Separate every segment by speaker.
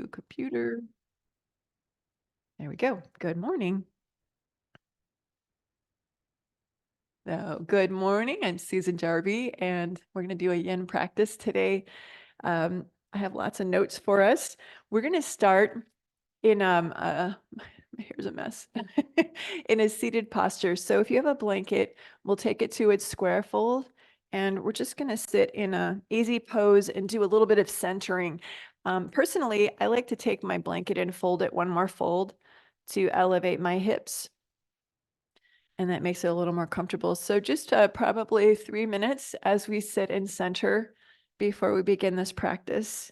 Speaker 1: Computer. There we go. Good morning. Good morning. I'm Susan Jarvie, and we're going to do a yin practice today. I have lots of notes for us. We're going to start in my hair's a mess in a seated posture. So if you have a blanket, we'll take it to its square fold, and we're just going to sit in a easy pose and do a little bit of centering. Personally, I like to take my blanket and fold it one more fold to elevate my hips, and that makes it a little more comfortable. So just probably 3 minutes as we sit in center before we begin this practice.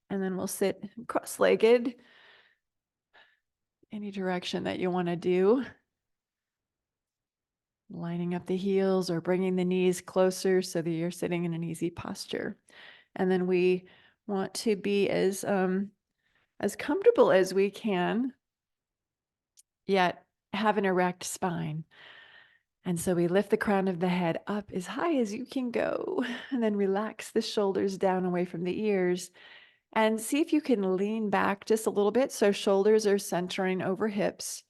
Speaker 1: And then we'll sit cross-legged any direction that you want to do. Lining up the heels or bringing the knees closer so that you're sitting in an easy posture. And then we want to be as comfortable as we can, yet have an erect spine. And so we lift the crown of the head up as high as you can go, and then relax the shoulders down away from the ears, and see if you can lean back just a little bit so shoulders are centering over hips,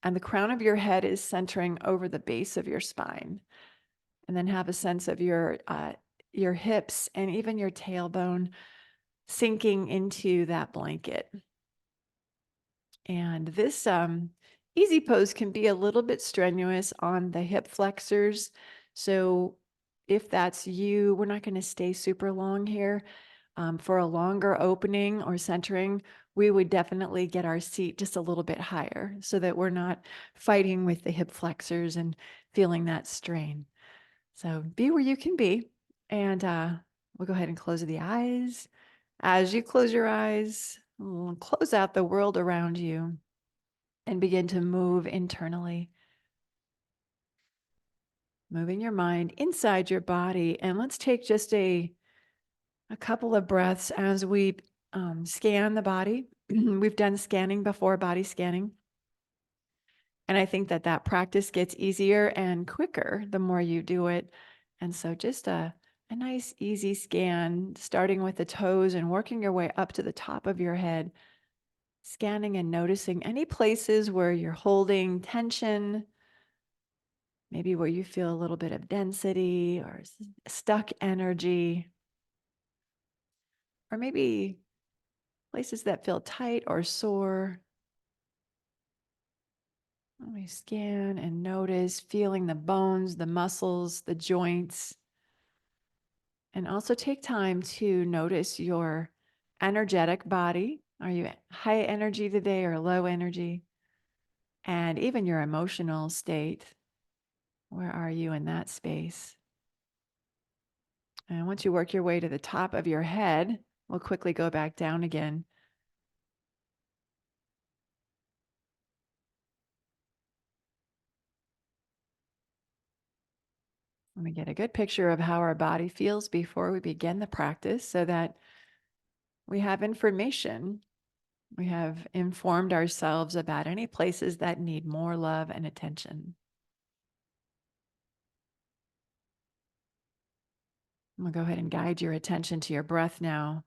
Speaker 1: and the crown of your head is centering over the base of your spine. And then have a sense of your hips and even your tailbone sinking into that blanket. And this easy pose can be a little bit strenuous on the hip flexors. So if that's you, we're not going to stay super long here. For a longer opening or centering, we would definitely get our seat just a little bit higher so that we're not fighting with the hip flexors and feeling that strain. So be where you can be. And we'll go ahead and close the eyes. As you close your eyes, close out the world around you and begin to move internally. Moving your mind inside your body. And let's take just a couple of breaths as we scan the body. We've done scanning before, body scanning. And I think that practice gets easier and quicker the more you do it. And so just a nice, easy scan, starting with the toes and working your way up to the top of your head, scanning and noticing any places where you're holding tension, maybe where you feel a little bit of density or stuck energy, or maybe places that feel tight or sore. We scan and notice, feeling the bones, the muscles, the joints. And also take time to notice your energetic body. Are you high energy today or low energy? And even your emotional state. Where are you in that space? And once you work your way to the top of your head, we'll quickly go back down again. Let me get a good picture of how our body feels before we begin the practice so that we have information. We have informed ourselves about any places that need more love and attention. We'll go ahead and guide your attention to your breath now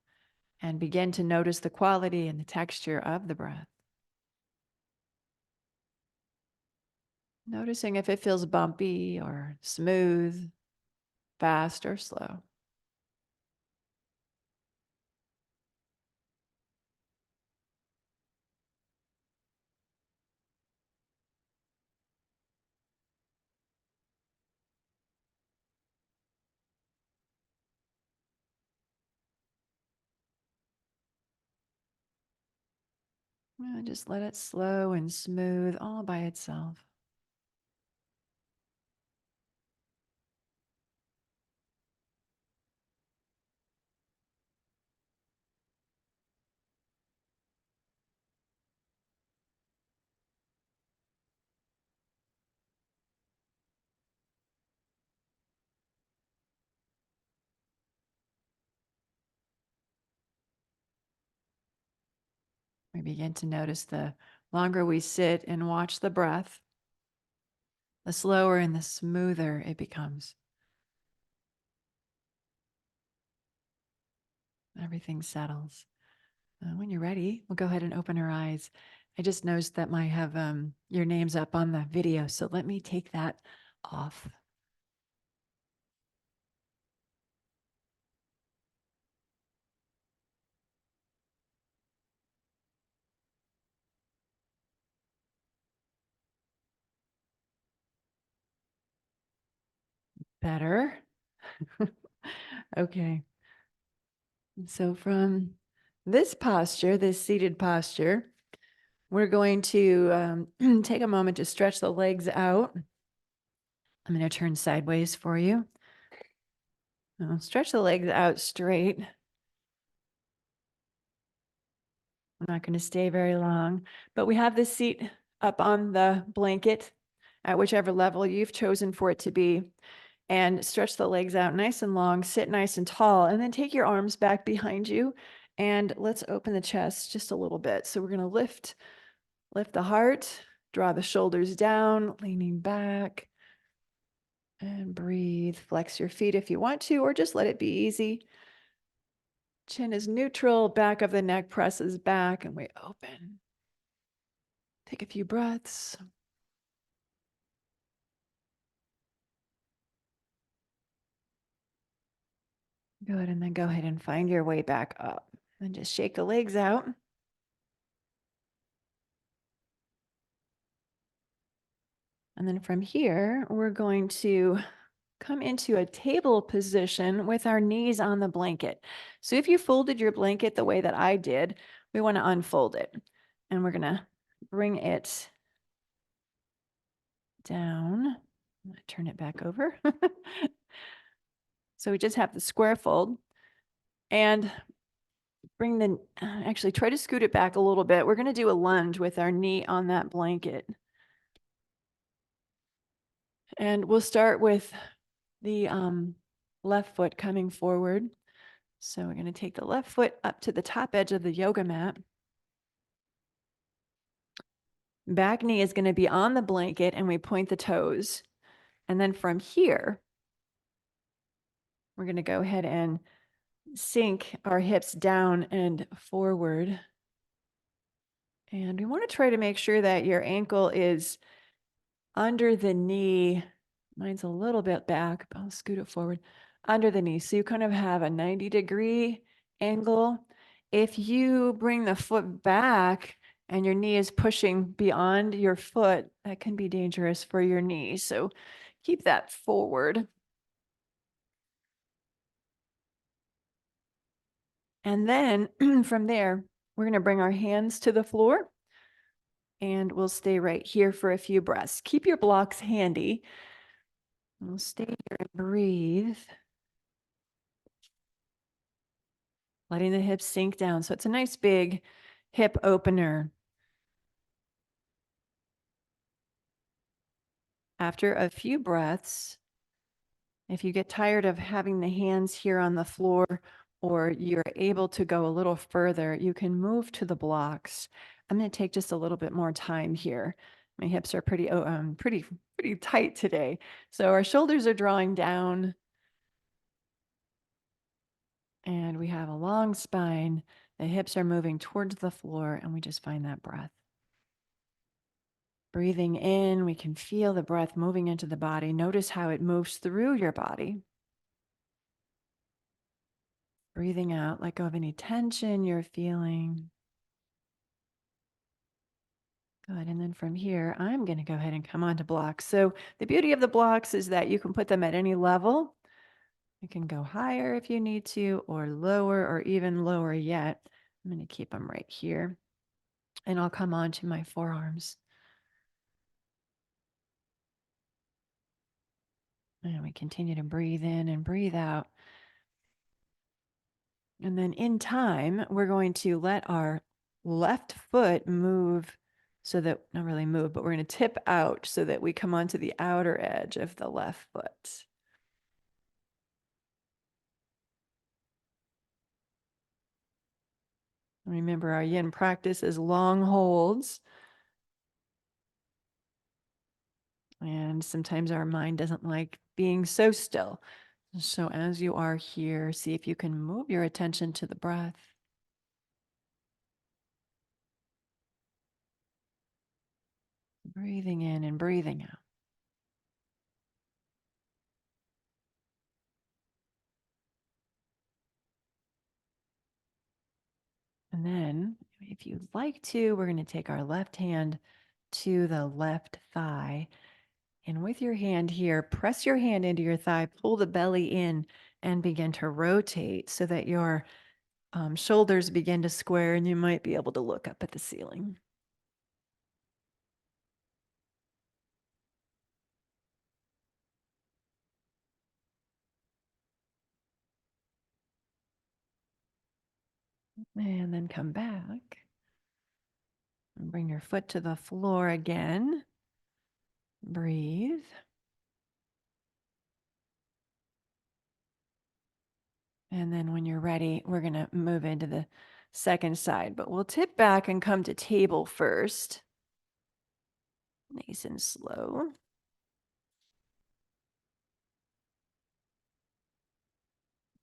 Speaker 1: and begin to notice the quality and the texture of the breath. Noticing if it feels bumpy or smooth, fast or slow. And just let it slow and smooth all by itself. We begin to notice the longer we sit and watch the breath, the slower and the smoother it becomes. Everything settles. When you're ready, we'll go ahead and open our eyes. I just noticed that I have your names up on the video, so let me take that off. Better. Okay. So from this posture, this seated posture, we're going to take a moment to stretch the legs out. I'm going to turn sideways for you. Now, stretch the legs out straight. I'm not going to stay very long, but we have this seat up on the blanket at whichever level you've chosen for it to be. And stretch the legs out nice and long, sit nice and tall, and then take your arms back behind you. And let's open the chest just a little bit. So we're going to lift the heart, draw the shoulders down, leaning back, and breathe. Flex your feet if you want to, or just let it be easy. Chin is neutral, back of the neck presses back, and we open. Take a few breaths. Good, and then go ahead and find your way back up. And just shake the legs out. And then from here, we're going to come into a table position with our knees on the blanket. So if you folded your blanket the way that I did, we want to unfold it. And we're going to bring it down. I'm going to turn it back over. So we just have the square fold. And actually try to scoot it back a little bit. We're going to do a lunge with our knee on that blanket. And we'll start with the left foot coming forward. So we're going to take the left foot up to the top edge of the yoga mat. Back knee is going to be on the blanket and we point the toes. And then from here, we're going to go ahead and sink our hips down and forward. And we want to try to make sure that your ankle is under the knee. Mine's a little bit back, but I'll scoot it forward. Under the knee. So you kind of have a 90-degree angle. If you bring the foot back and your knee is pushing beyond your foot, that can be dangerous for your knee. So keep that forward. And then from there, we're going to bring our hands to the floor and we'll stay right here for a few breaths. Keep your blocks handy. We'll stay here and breathe. Letting the hips sink down. So it's a nice big hip opener. After a few breaths, if you get tired of having the hands here on the floor or you're able to go a little further, you can move to the blocks. I'm going to take just a little bit more time here. My hips are pretty tight today. So our shoulders are drawing down and we have a long spine. The hips are moving towards the floor and we just find that breath. Breathing in, we can feel the breath moving into the body. Notice how it moves through your body. Breathing out, let go of any tension you're feeling. Good. And then from here, I'm going to go ahead and come onto blocks. So the beauty of the blocks is that you can put them at any level. You can go higher if you need to, or lower, or even lower yet. I'm going to keep them right here. And I'll come onto my forearms. And we continue to breathe in and breathe out. And then in time, we're going to let our left foot move so that, not really move, but we're going to tip out so that we come onto the outer edge of the left foot. Remember, our yin practice is long holds. And sometimes our mind doesn't like being so still. So as you are here, see if you can move your attention to the breath. Breathing in and breathing out. And then, if you'd like to, we're going to take our left hand to the left thigh. And with your hand here, press your hand into your thigh, pull the belly in, and begin to rotate so that your shoulders begin to square, and you might be able to look up at the ceiling. And then come back and bring your foot to the floor again. Breathe. And then when you're ready, we're going to move into the second side, but we'll tip back and come to table first. Nice and slow.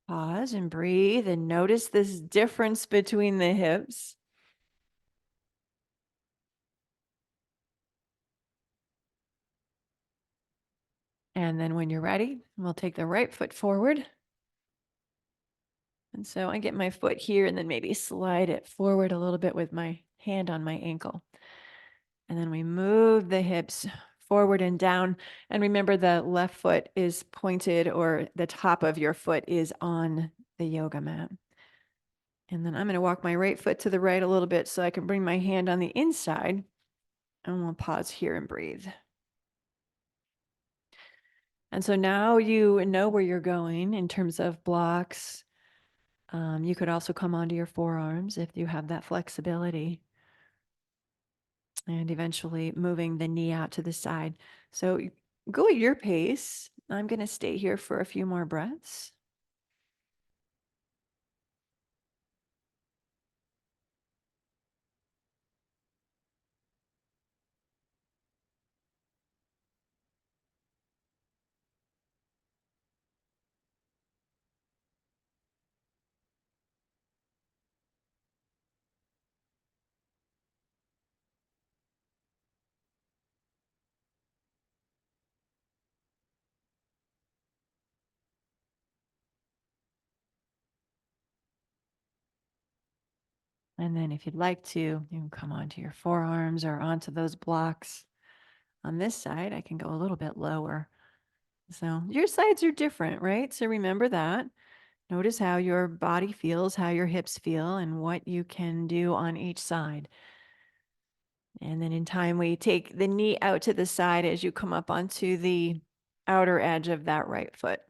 Speaker 1: Pause and breathe and notice this difference between the hips. And then when you're ready, we'll take the right foot forward. And so I get my foot here and then maybe slide it forward a little bit with my hand on my ankle. And then we move the hips forward and down. And remember, the left foot is pointed, or the top of your foot is on the yoga mat. And then I'm going to walk my right foot to the right a little bit so I can bring my hand on the inside. And we'll pause here and breathe. And so now you know where you're going in terms of blocks. You could also come onto your forearms if you have that flexibility. And eventually moving the knee out to the side. So go at your pace. I'm going to stay here for a few more breaths. And then if you'd like to, you can come onto your forearms or onto those blocks. On this side, I can go a little bit lower. So your sides are different, right? So remember that. Notice how your body feels, how your hips feel, and what you can do on each side. And then in time, we take the knee out to the side as you come up onto the outer edge of that right foot.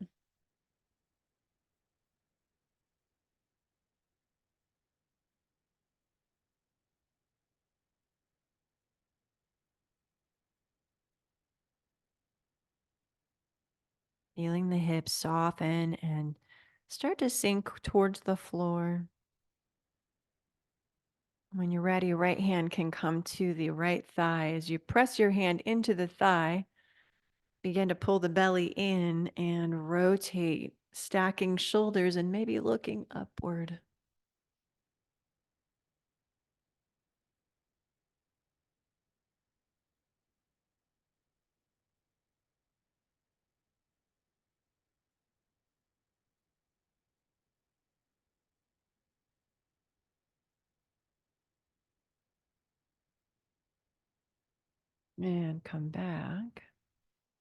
Speaker 1: Feeling the hips soften and start to sink towards the floor. When you're ready, right hand can come to the right thigh. As you press your hand into the thigh, begin to pull the belly in and rotate, stacking shoulders and maybe looking upward. And come back.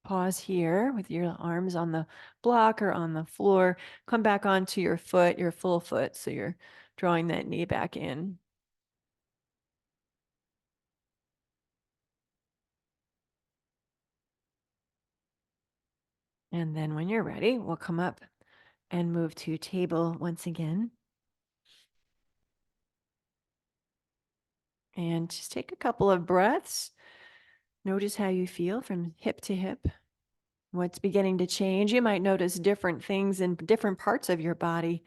Speaker 1: Pause here with your arms on the block or on the floor. Come back onto your foot, your full foot. So you're drawing that knee back in. And then when you're ready, we'll come up and move to table once again. And just take a couple of breaths. Notice how you feel from hip to hip. What's beginning to change? You might notice different things in different parts of your body.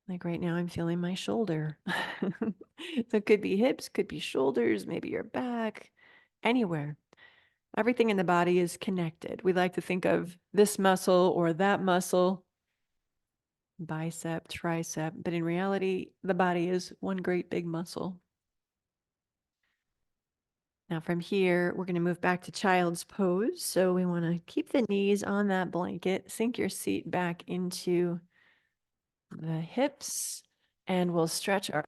Speaker 1: Like right now, I'm feeling my shoulder. So it could be hips, could be shoulders, maybe your back, anywhere. Everything in the body is connected. We like to think of this muscle or that muscle, bicep, tricep, but in reality, the body is one great big muscle. Now from here, we're going to move back to child's pose. So we want to keep the knees on that blanket, sink your seat back into the hips, and we'll stretch our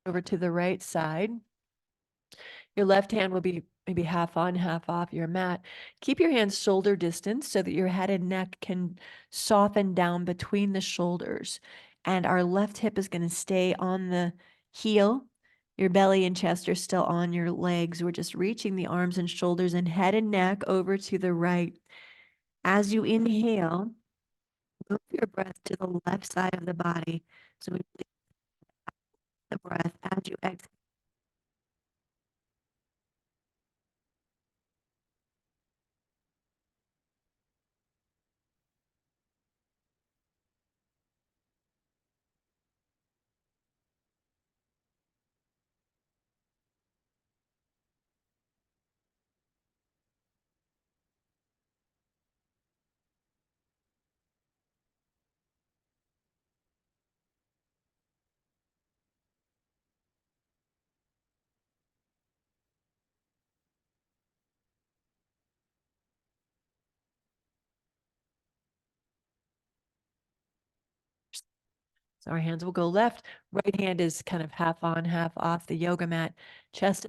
Speaker 1: over to the right side. Your left hand will be maybe half on, half off your mat. Keep your hands shoulder distance so that your head and neck can soften down between the shoulders. And our left hip is going to stay on the heel. Your belly and chest are still on your legs. We're just reaching the arms and shoulders and head and neck over to the right. As you inhale, move your breath to the left side of the body. So we release the breath as you exhale. So our hands will go left. Right hand is kind of half on, half off the yoga mat. Chest.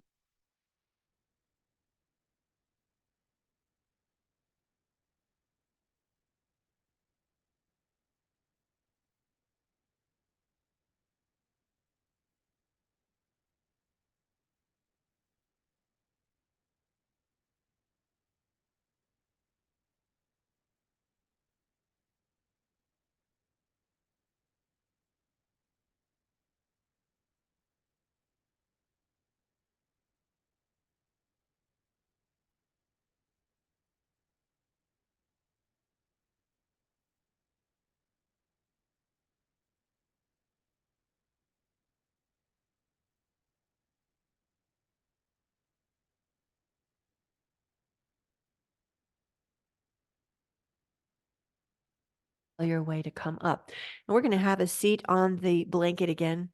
Speaker 1: Your way to come up. And we're going to have a seat on the blanket again.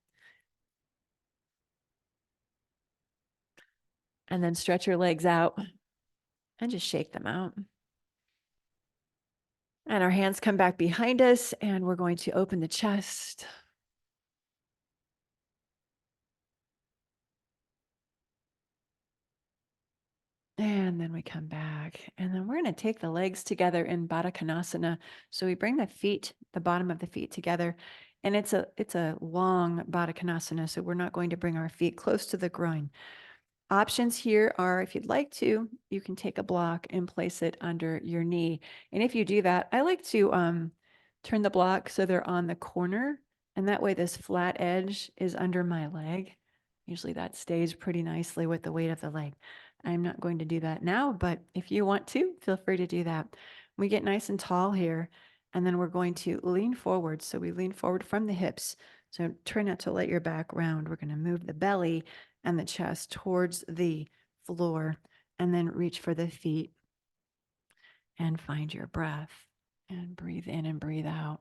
Speaker 1: And then stretch your legs out and just shake them out. And our hands come back behind us, and we're going to open the chest. And then we come back, and then we're going to take the legs together in Baddha Konasana. So we bring the feet, the bottom of the feet together, and it's a long Baddha Konasana. So we're not going to bring our feet close to the groin. Options here are, if you'd like to, you can take a block and place it under your knee. And if you do that, I like to turn the block so they're on the corner, and that way this flat edge is under my leg. Usually that stays pretty nicely with the weight of the leg. I'm not going to do that now, but if you want to, feel free to do that. We get nice and tall here, and then we're going to lean forward. So we lean forward from the hips. So try not to let your back round. We're going to move the belly and the chest towards the floor, and then reach for the feet and find your breath and breathe in and breathe out.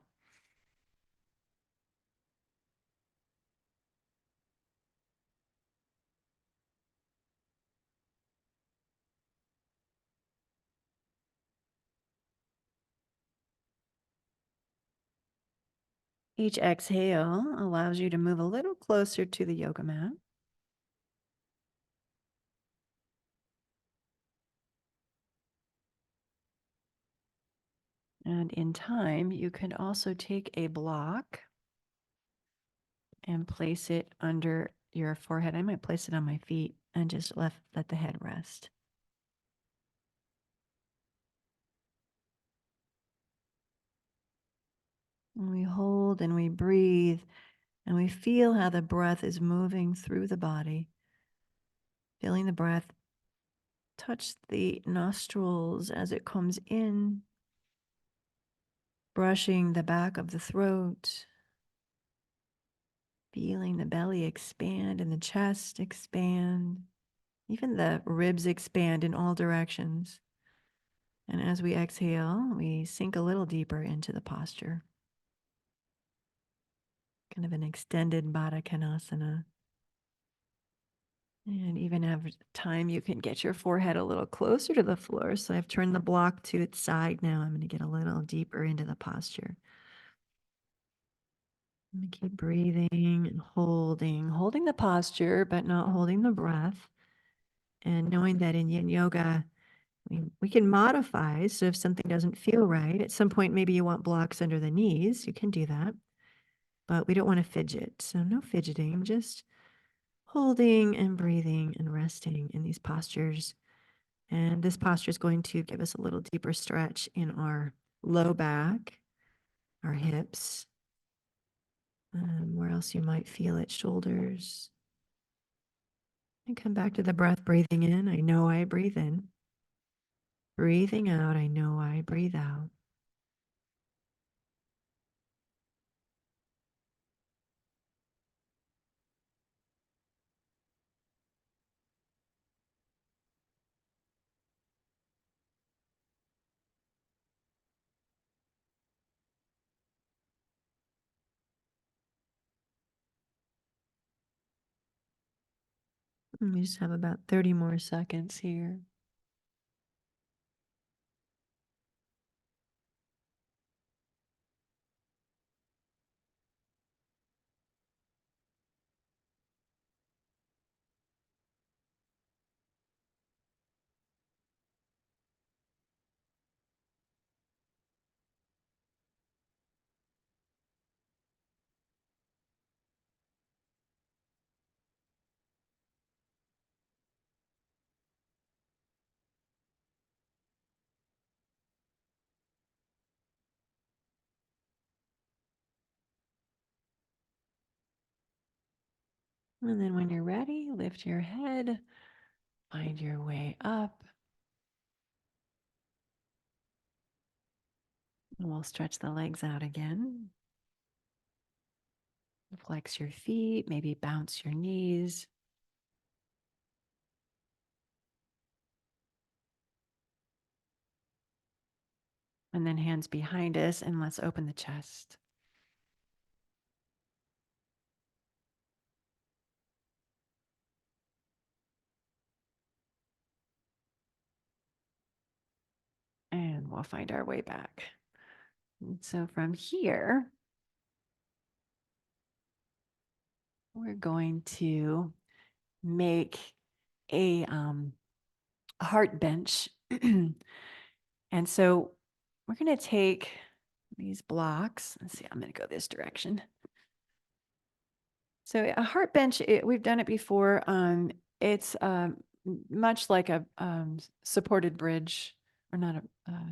Speaker 1: Each exhale allows you to move a little closer to the yoga mat. And in time, you can also take a block and place it under your forehead. I might place it on my feet and just let the head rest. And we hold and we breathe and we feel how the breath is moving through the body, feeling the breath touch the nostrils as it comes in, brushing the back of the throat, feeling the belly expand and the chest expand, even the ribs expand in all directions. And as we exhale, we sink a little deeper into the posture. Kind of an extended Baddha Konasana. And even every time you can get your forehead a little closer to the floor. So I've turned the block to its side now. I'm going to get a little deeper into the posture. I'm going to keep breathing and holding the posture, but not holding the breath. And knowing that in yin yoga, we can modify. So if something doesn't feel right, at some point, maybe you want blocks under the knees, you can do that. But we don't want to fidget. So no fidgeting, just holding and breathing and resting in these postures. And this posture is going to give us a little deeper stretch in our low back, our hips, where else you might feel it, shoulders. And come back to the breath, breathing in. I know I breathe in. Breathing out. I know I breathe out. And we just have about 30 more seconds here. And then when you're ready, lift your head, find your way up. And we'll stretch the legs out again. Flex your feet, maybe bounce your knees. And then hands behind us, and let's open the chest. And we'll find our way back. And so from here, we're going to make a heart bench. And so we're going to take these blocks. Let's see, I'm going to go this direction. So a heart bench, we've done it before. It's much like a supported bridge, or not a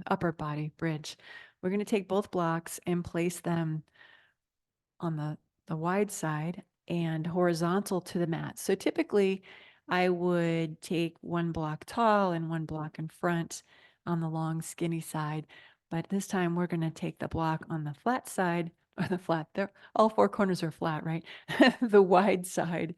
Speaker 1: upper body bridge. We're going to take both blocks and place them on the wide side and horizontal to the mat. So typically I would take one block tall and one block in front on the long skinny side. But this time we're going to take the block on the flat side, or the flat, all four corners are flat, right? The wide side,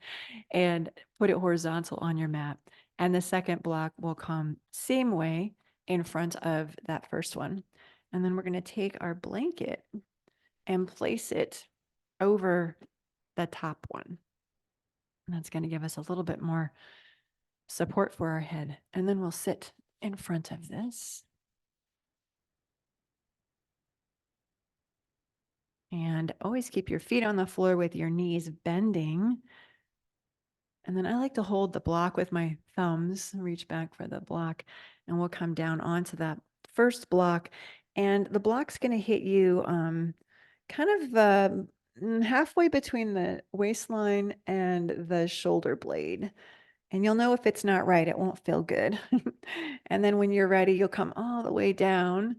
Speaker 1: and put it horizontal on your mat. And the second block will come same way in front of that first one. And then we're going to take our blanket and place it over the top one. And that's going to give us a little bit more support for our head. And then we'll sit in front of this. And And always keep your feet on the floor with your knees bending. And then I like to hold the block with my thumbs, reach back for the block, and we'll come down onto that first block. And the block's going to hit you kind of halfway between the waistline and the shoulder blade. And you'll know if it's not right, it won't feel good. And then when you're ready, you'll come all the way down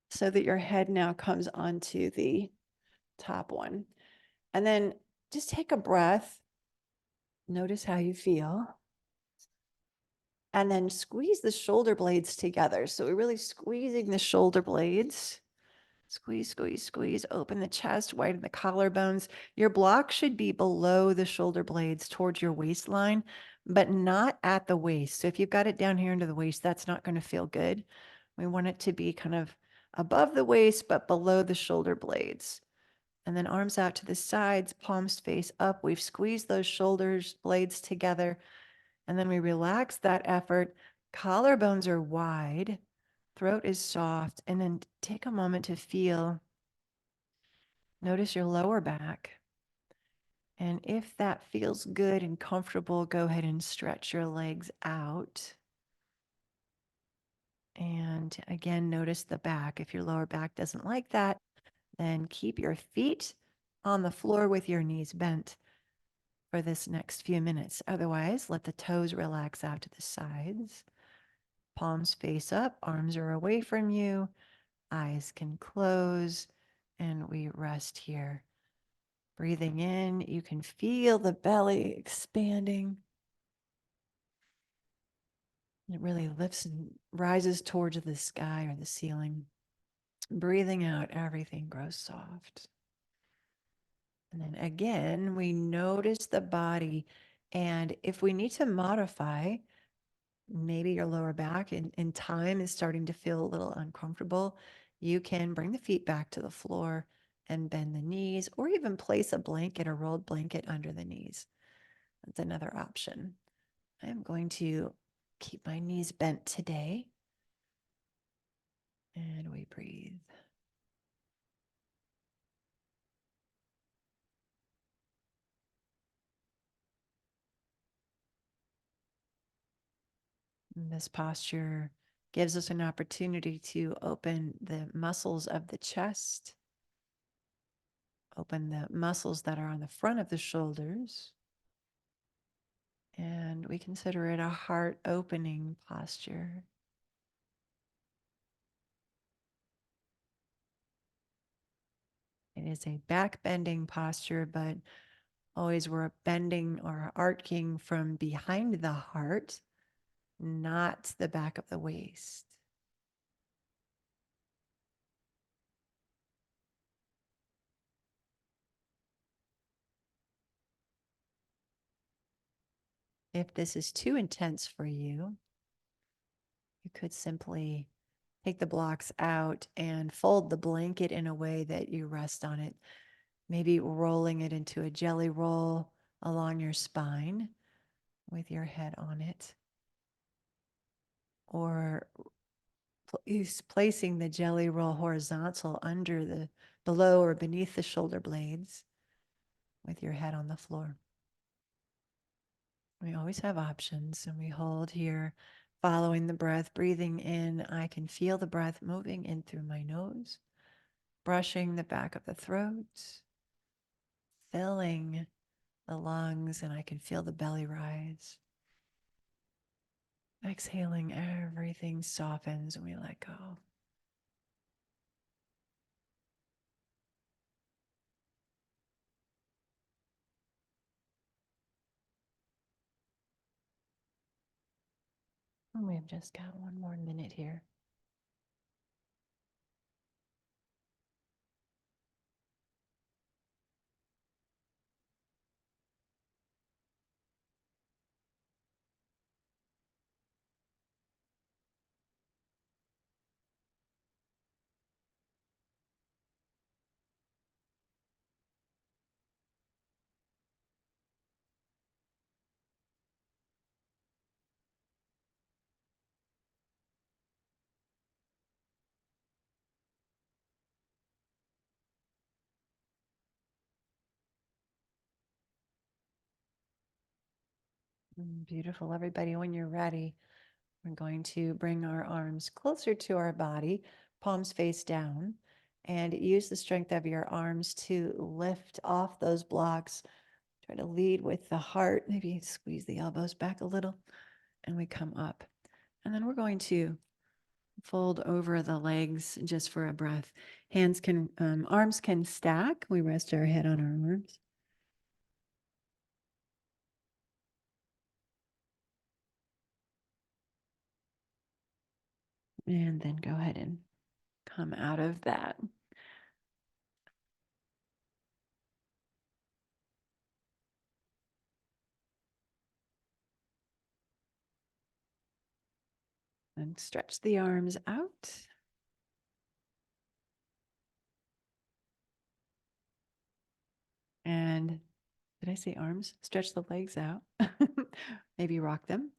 Speaker 1: so that your head now comes onto the top one. And then just take a breath. Notice how you feel. And then squeeze the shoulder blades together. So we're really squeezing the shoulder blades. Squeeze, squeeze, squeeze. Open the chest, widen the collarbones. Your block should be below the shoulder blades towards your waistline, but not at the waist. So if you've got it down here into the waist, that's not going to feel good. We want it to be kind of above the waist, but below the shoulder blades. And then arms out to the sides, palms face up. We've squeezed those shoulders blades together. And then we relax that effort. Collarbones are wide, throat is soft. And then take a moment to feel, notice your lower back. And if that feels good and comfortable, go ahead and stretch your legs out. And again, notice the back. If your lower back doesn't like that, then keep your feet on the floor with your knees bent for this next few minutes. Otherwise, let the toes relax out to the sides. Palms face up, arms are away from you, eyes can close, and we rest here. Breathing in, you can feel the belly expanding. It really lifts and rises towards the sky or the ceiling. Breathing out, everything grows soft. And then again, we notice the body. And if we need to modify, maybe your lower back in time is starting to feel a little uncomfortable, you can bring the feet back to the floor and bend the knees, or even place a blanket, a rolled blanket under the knees. That's another option. I'm going to keep my knees bent today. And we breathe. And this posture gives us an opportunity to open the muscles of the chest, open the muscles that are on the front of the shoulders, and we consider it a heart opening posture. It is a back bending posture, but always we're bending or arcing from behind the heart, not the back of the waist. If this is too intense for you, you could simply take the blocks out and fold the blanket in a way that you rest on it, maybe rolling it into a jelly roll along your spine with your head on it, or placing the jelly roll horizontal under the below or beneath the shoulder blades with your head on the floor. We always have options, and we hold here, following the breath, breathing in. I can feel the breath moving in through my nose, brushing the back of the throat, filling the lungs, and I can feel the belly rise. Exhaling, everything softens and we let go. And we've just got one more minute here. Beautiful, everybody. When you're ready, we're going to bring our arms closer to our body, palms face down, and use the strength of your arms to lift off those blocks. Try to lead with the heart, maybe squeeze the elbows back a little, and we come up. And then we're going to fold over the legs just for a breath. Arms can stack. We rest our head on our arms. And then go ahead and come out of that. And stretch the arms out. And did I say arms? Stretch the legs out. Maybe rock them.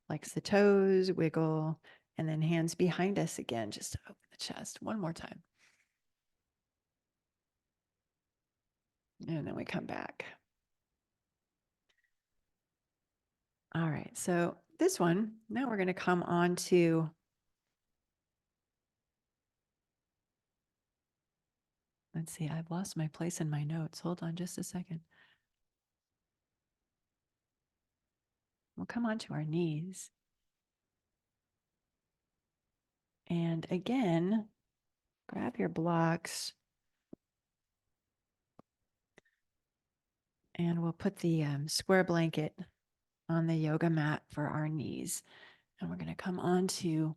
Speaker 1: Flex the toes, wiggle, and then hands behind us again, just to open the chest one more time. And then we come back. All right, so this one, now we're going to come on to let's see, I've lost my place in my notes. Hold on just a second. We'll come onto our knees. And again, grab your blocks. And we'll put the square blanket on the yoga mat for our knees. And we're going to come onto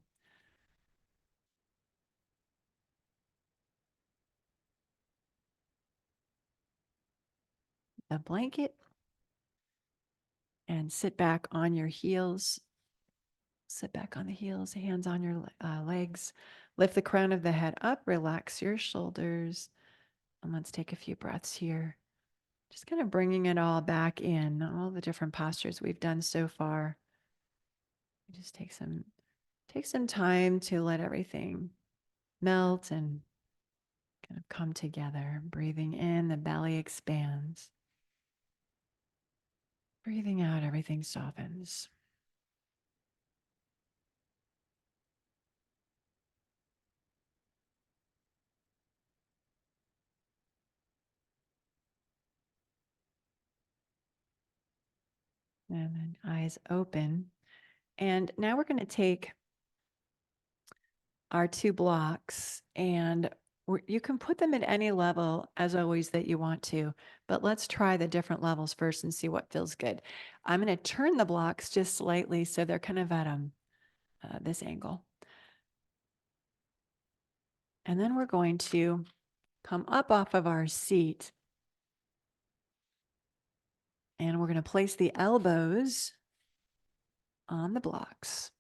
Speaker 1: the blanket and sit back on your heels. Sit back on the heels, hands on your legs. Lift the crown of the head up, relax your shoulders. And let's take a few breaths here. Just kind of bringing it all back in, all the different postures we've done so far. Just take some time to let everything melt and kind of come together. Breathing in, the belly expands. Breathing out, everything softens. And then eyes open. And now we're going to take our two blocks and you can put them at any level as always that you want to, but let's try the different levels first and see what feels good. I'm going to turn the blocks just slightly so they're kind of at this angle. And then we're going to come up off of our seat and we're going to place the elbows on the blocks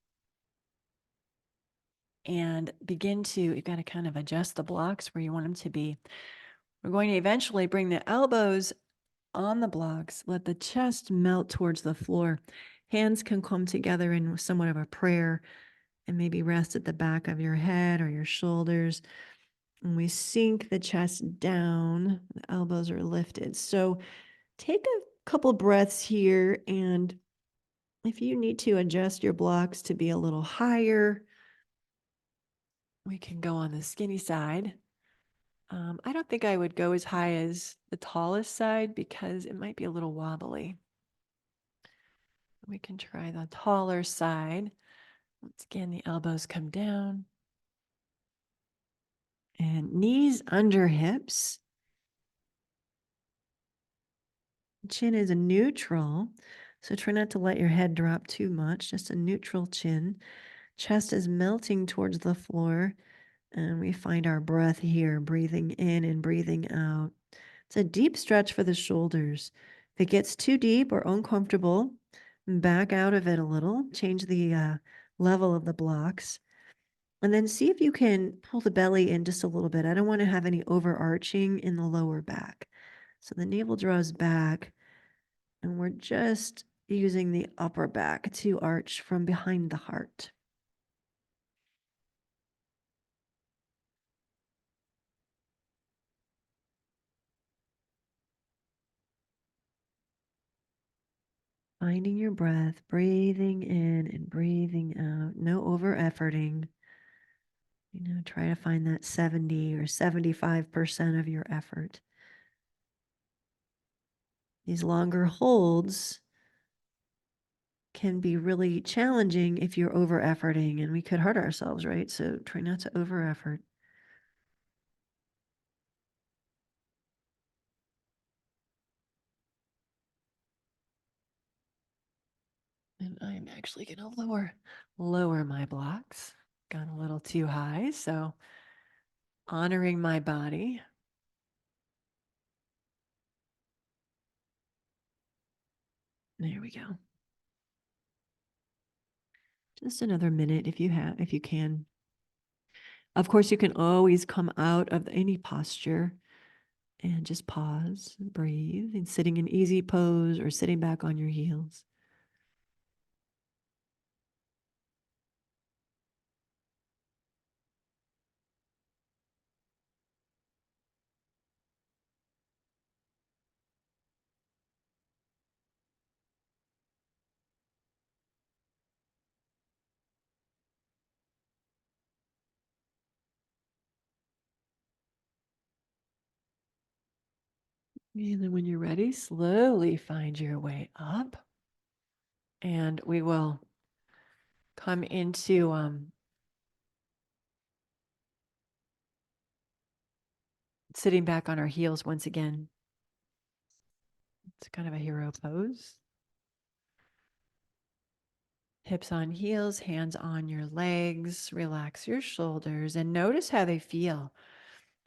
Speaker 1: and begin to, you've got to kind of adjust the blocks where you want them to be. We're going to eventually bring the elbows on the blocks, let the chest melt towards the floor. Hands can come together in somewhat of a prayer and maybe rest at the back of your head or your shoulders. And we sink the chest down, the elbows are lifted. So take a couple breaths here, and if you need to adjust your blocks to be a little higher, we can go on the skinny side. I don't think I would go as high as the tallest side because it might be a little wobbly. We can try the taller side. Once again, the elbows come down. And knees under hips. Chin is a neutral. So try not to let your head drop too much, just a neutral chin. Chest is melting towards the floor. And we find our breath here, breathing in and breathing out. It's a deep stretch for the shoulders. If it gets too deep or uncomfortable, back out of it a little, change the level of the blocks, and then see if you can pull the belly in just a little bit. I don't want to have any overarching in the lower back. So the navel draws back, and we're just using the upper back to arch from behind the heart.
Speaker 2: Finding your breath, breathing in and breathing out, no over efforting. Try to find that 70 or 75% of your effort. These longer holds can be really challenging if you're over efforting, and we could hurt ourselves, right? So try not to over effort. And I'm actually going to lower my blocks. Got a little too high, so honoring my body. There we go. Just another minute if you can. Of course, you can always come out of any posture and just pause, and breathe, and sitting in easy pose or sitting back on your heels. And then when you're ready, slowly find your way up. And we will come into sitting back on our heels once again. It's kind of a hero pose. Hips on heels, hands on your legs. Relax your shoulders and notice how they feel.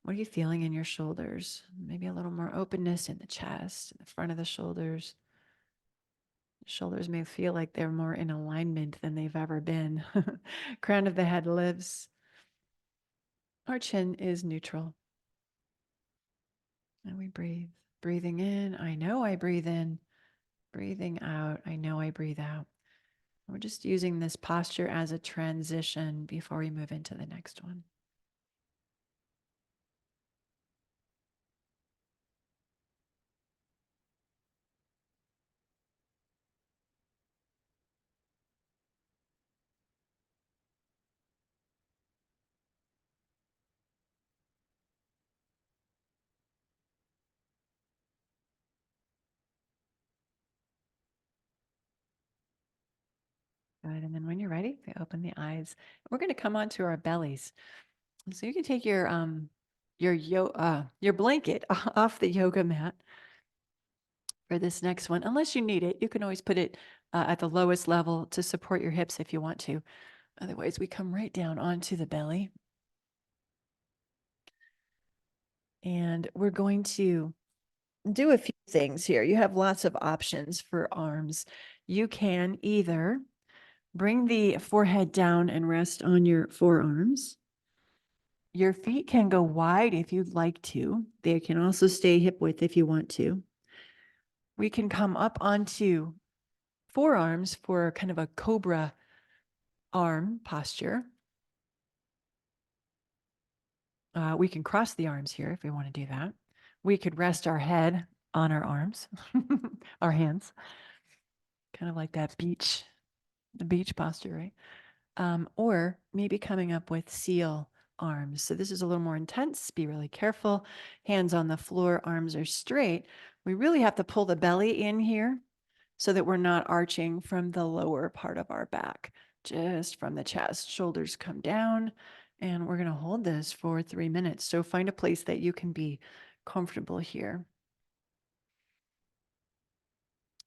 Speaker 2: What are you feeling in your shoulders? Maybe a little more openness in the chest, in the front of the shoulders. Shoulders may feel like they're more in alignment than they've ever been. Crown of the head lifts. Our chin is neutral. And we breathe. Breathing in, I know I breathe in. Breathing out, I know I breathe out. We're just using this posture as a transition before we move into the next one. Good. And then when you're ready, we open the eyes. We're going to come onto our bellies. So you can take your blanket off the yoga mat for this next one. Unless you need it, you can always put it at the lowest level to support your hips if you want to. Otherwise, we come right down onto the belly. And we're going to do a few things here. You have lots of options for arms. You can either bring the forehead down and rest on your forearms. Your feet can go wide if you'd like to. They can also stay hip width if you want to. We can come up onto forearms for kind of a cobra arm posture. We can cross the arms here if we want to do that. We could rest our head on our arms, our hands, kind of like that the beach posture, right? Or maybe coming up with seal arms. So this is a little more intense. Be really careful. Hands on the floor, arms are straight. We really have to pull the belly in here so that we're not arching from the lower part of our back, just from the chest. Shoulders come down, and we're going to hold this for 3 minutes. So find a place that you can be comfortable here.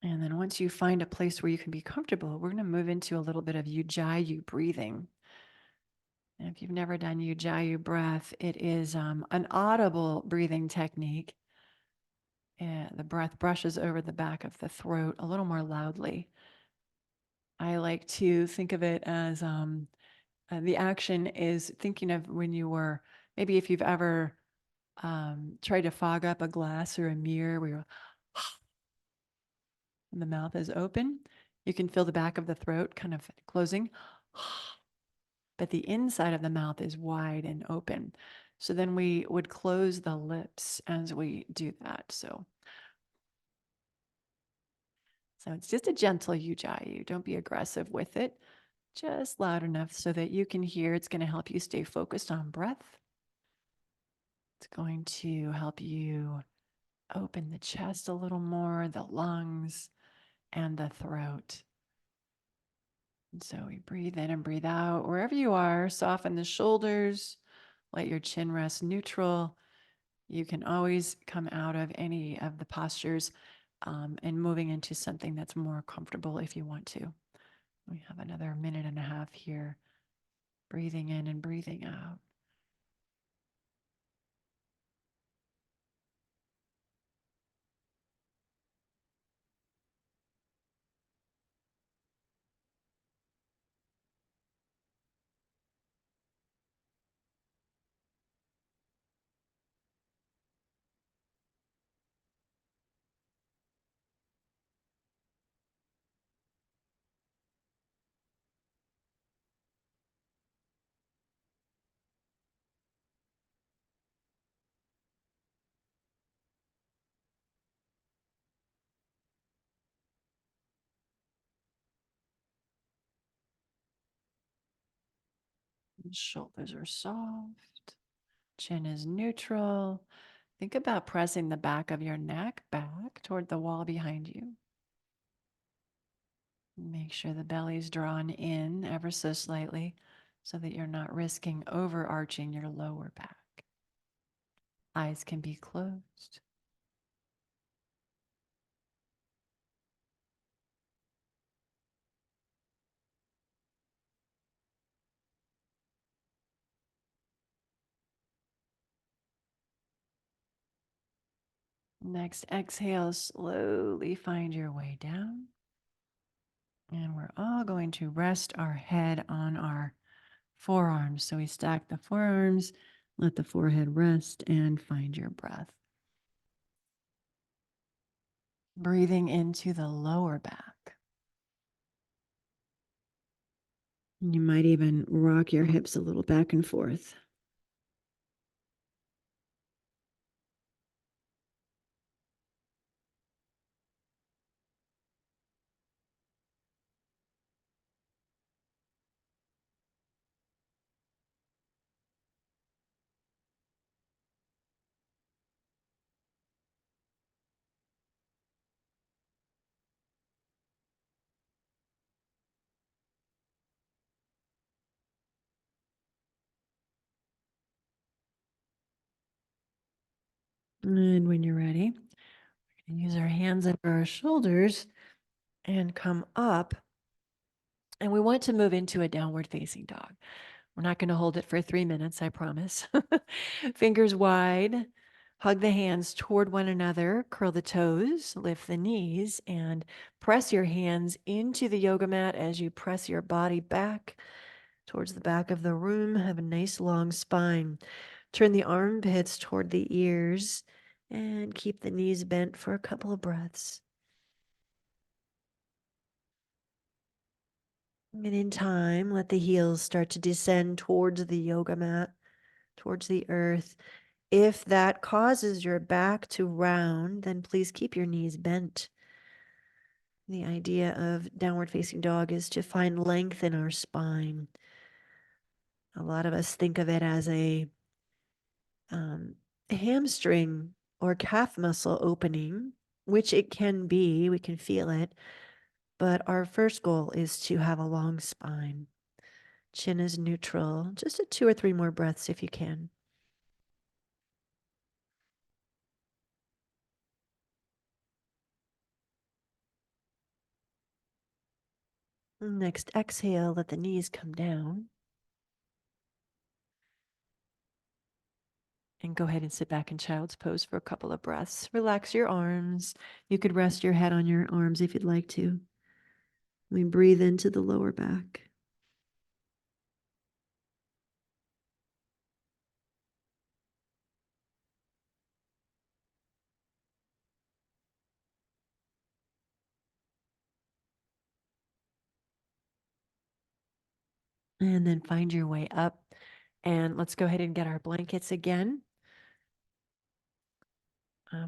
Speaker 2: And then once you find a place where you can be comfortable, we're going to move into a little bit of Ujjayi breathing. And if you've never done Ujjayi breath, it is an audible breathing technique. The breath brushes over the back of the throat a little more loudly. I like to think of it as the action is thinking of when you were, maybe if you've ever tried to fog up a glass or a mirror where you're, and the mouth is open, you can feel the back of the throat kind of closing, but the inside of the mouth is wide and open. So then we would close the lips as we do that. So So it's just a gentle ujjayi. Don't be aggressive with it. Just loud enough so that you can hear. It's going to help you stay focused on breath. It's going to help you open the chest a little more, the lungs, and the throat. And so we breathe in and breathe out. Wherever you are, soften the shoulders, let your chin rest neutral. You can always come out of any of the postures and moving into something that's more comfortable if you want to. We have another minute and a half here, breathing in and breathing out. Shoulders are soft, chin is neutral. Think about pressing the back of your neck back toward the wall behind you. Make sure the belly's drawn in ever so slightly so that you're not risking overarching your lower back. Eyes can be closed. Next exhale, slowly find your way down. And we're all going to rest our head on our forearms. So we stack the forearms, let the forehead rest, and find your breath. Breathing into the lower back. You might even rock your hips a little back and forth. And when you're ready, we're going to use our hands under our shoulders and come up. And we want to move into a downward facing dog. We're not going to hold it for 3 minutes, I promise. Fingers wide, hug the hands toward one another, curl the toes, lift the knees, and press your hands into the yoga mat as you press your body back towards the back of the room. Have a nice long spine. Turn the armpits toward the ears and keep the knees bent for a couple of breaths. And in time, let the heels start to descend towards the yoga mat, towards the earth. If that causes your back to round, then please keep your knees bent. The idea of downward facing dog is to find length in our spine. A lot of us think of it as a hamstring or calf muscle opening, which it can be. We can feel it. But our first goal is to have a long spine. Chin is neutral. Just a 2 or 3 more breaths if you can. Next exhale, let the knees come down. And go ahead and sit back in child's pose for a couple of breaths. Relax your arms. You could rest your head on your arms if you'd like to. We breathe into the lower back. And then find your way up. And let's go ahead and get our blankets again.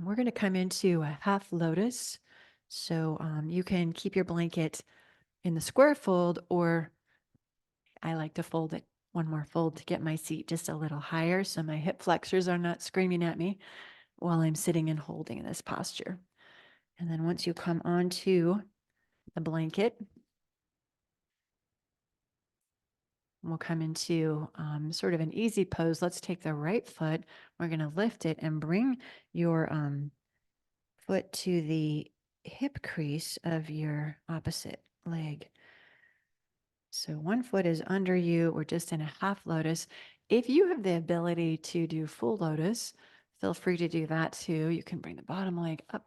Speaker 2: We're going to come into a half lotus. So you can keep your blanket in the square fold, or I like to fold it one more fold to get my seat just a little higher so my hip flexors are not screaming at me while I'm sitting and holding this posture. And then once you come onto the blanket, we'll come into sort of an easy pose. Let's take the right foot. We're going to lift it and bring your foot to the hip crease of your opposite leg. So one foot is under you. We're just in a half lotus. If you have the ability to do full lotus, feel free to do that too. You can bring the bottom leg up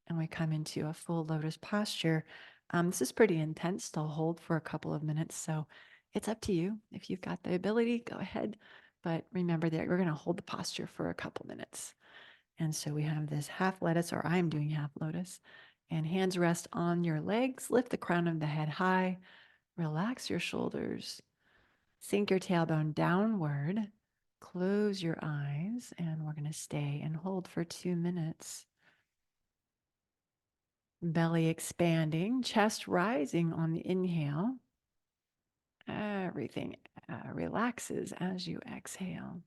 Speaker 2: and we come into a full lotus posture. This is pretty intense to hold for a couple of minutes. So it's up to you. If you've got the ability, go ahead. But remember that we're going to hold the posture for a couple minutes. And so we have this half lotus, or I'm doing half lotus, and hands rest on your legs. Lift the crown of the head high. Relax your shoulders. Sink your tailbone downward. Close your eyes, and we're going to stay and hold for 2 minutes. Belly expanding, chest rising on the inhale. Everything relaxes as you exhale.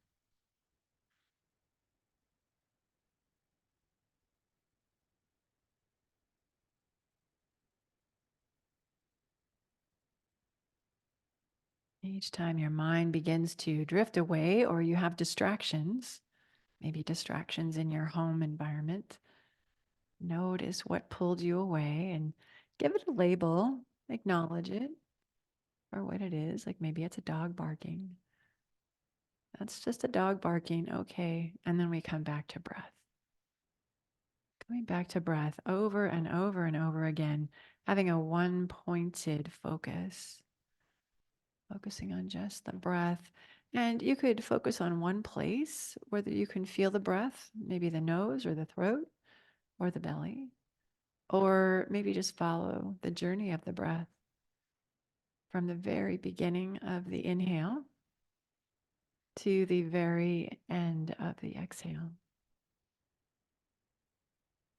Speaker 2: Each time your mind begins to drift away or you have distractions, maybe distractions in your home environment, notice what pulled you away and give it a label, acknowledge it for what it is. Like maybe it's a dog barking. That's just a dog barking. Okay. And then we come back to breath. Coming back to breath over and over and over again, having a one pointed focus, focusing on just the breath. And you could focus on one place, whether you can feel the breath, maybe the nose or the throat or the belly, or maybe just follow the journey of the breath from the very beginning of the inhale to the very end of the exhale.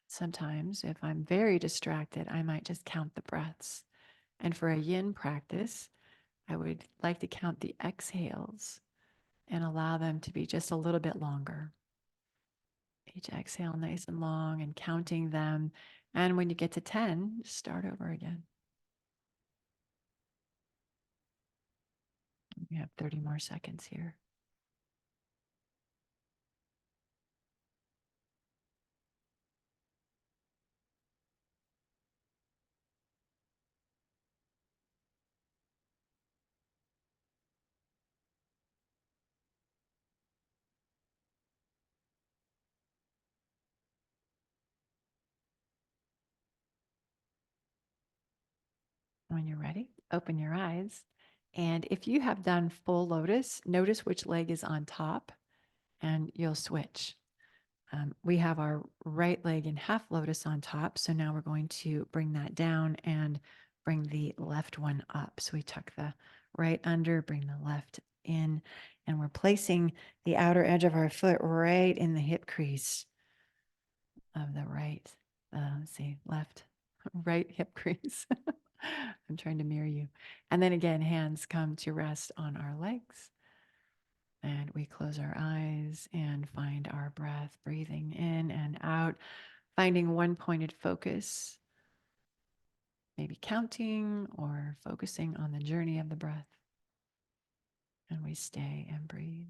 Speaker 2: Sometimes, if I'm very distracted, I might just count the breaths. And for a yin practice, I would like to count the exhales and allow them to be just a little bit longer. Each exhale nice and long and counting them. And when you get to 10, start over again. We have 30 more seconds here. When you're ready, open your eyes. And if you have done full lotus, notice which leg is on top and you'll switch. We have our right leg in half lotus on top. So now we're going to bring that down and bring the left one up. So we tuck the right under, bring the left in, and we're placing the outer edge of our foot right in the hip crease of the right, let's see, left, right hip crease. I'm trying to mirror you. And then again, hands come to rest on our legs. And we close our eyes and find our breath, breathing in and out, finding one pointed focus, maybe counting or focusing on the journey of the breath. And we stay and breathe.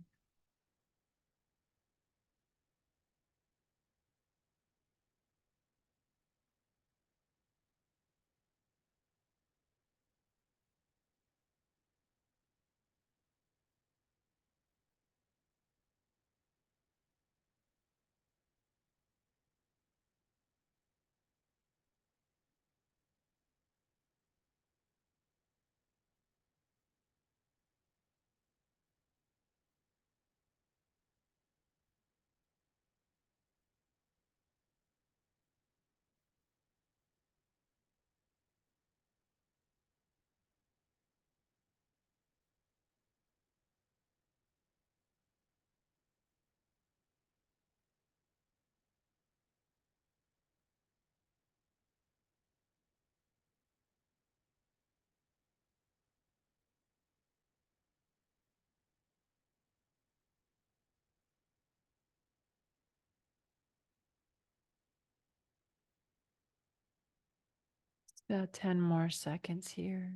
Speaker 2: About 10 more seconds here.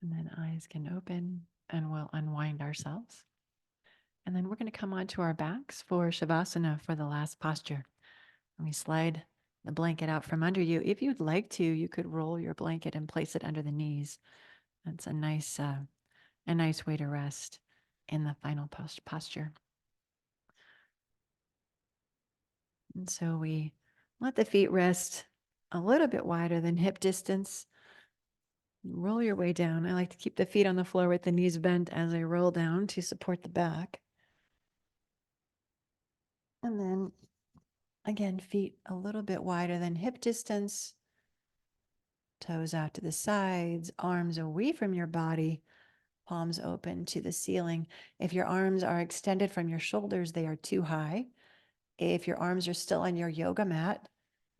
Speaker 2: And then eyes can open and we'll unwind ourselves. And then we're going to come onto our backs for Shavasana for the last posture. And we slide the blanket out from under you. If you'd like to, you could roll your blanket and place it under the knees. That's a nice way to rest in the final posture. And so we let the feet rest a little bit wider than hip distance. Roll your way down. I like to keep the feet on the floor with the knees bent as I roll down to support the back. And then again, feet a little bit wider than hip distance. Toes out to the sides, arms away from your body, palms open to the ceiling. If your arms are extended from your shoulders, they are too high. If your arms are still on your yoga mat,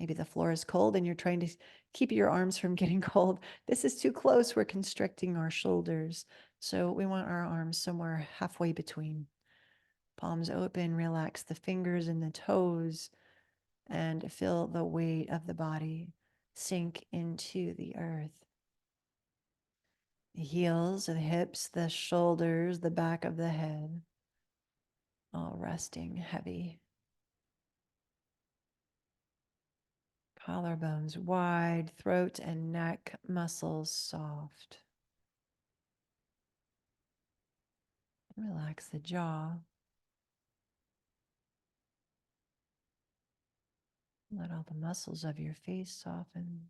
Speaker 2: maybe the floor is cold and you're trying to keep your arms from getting cold. This is too close. We're constricting our shoulders. So we want our arms somewhere halfway between. Palms open, relax the fingers and the toes, and feel the weight of the body sink into the earth. The heels, the hips, the shoulders, the back of the head, all resting heavy. Collarbones wide, throat and neck muscles soft. Relax the jaw. Let all the muscles of your face soften.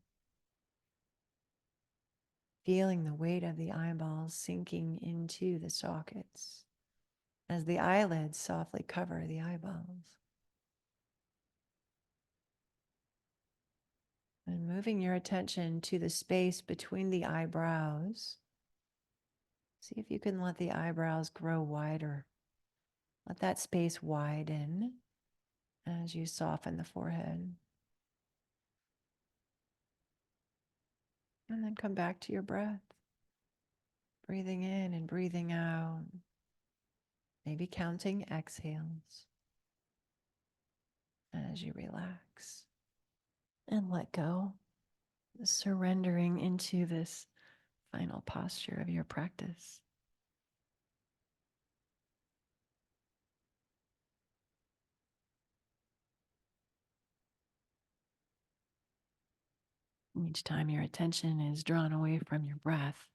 Speaker 2: Feeling the weight of the eyeballs sinking into the sockets as the eyelids softly cover the eyeballs. And moving your attention to the space between the eyebrows. See if you can let the eyebrows grow wider. Let that space widen as you soften the forehead. And then come back to your breath. Breathing in and breathing out. Maybe counting exhales as you relax and let go, surrendering into this final posture of your practice. Each time your attention is drawn away from your breath,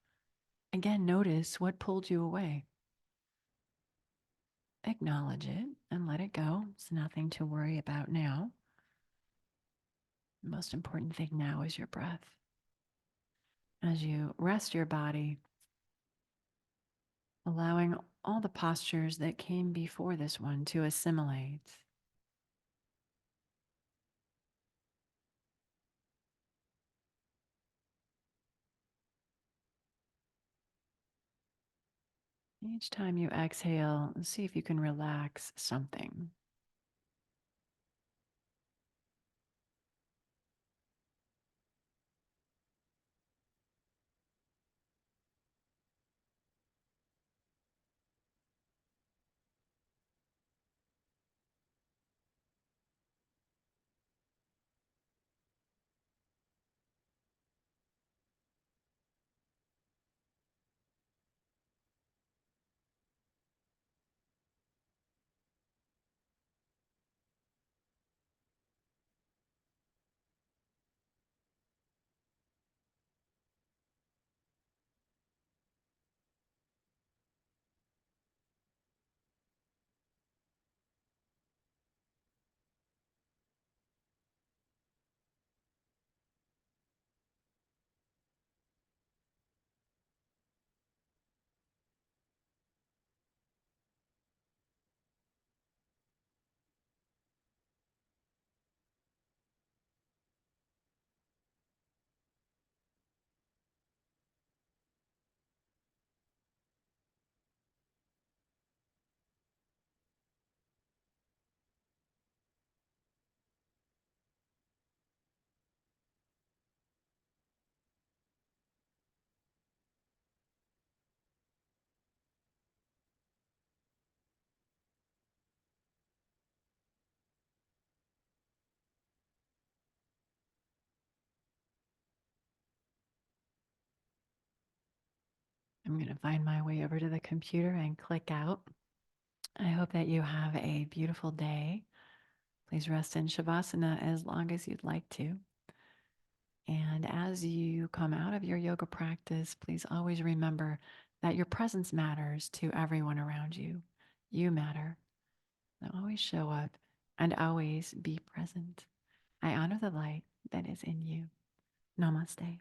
Speaker 2: again, notice what pulled you away. Acknowledge it and let it go. It's nothing to worry about now. The most important thing now is your breath. As you rest your body, allowing all the postures that came before this one to assimilate. Each time you exhale, see if you can relax something. I'm going to find my way over to the computer and click out. I hope that you have a beautiful day. Please rest in Shavasana as long as you'd like to. And as you come out of your yoga practice, please always remember that your presence matters to everyone around you. You matter. So always show up and always be present. I honor the light that is in you. Namaste.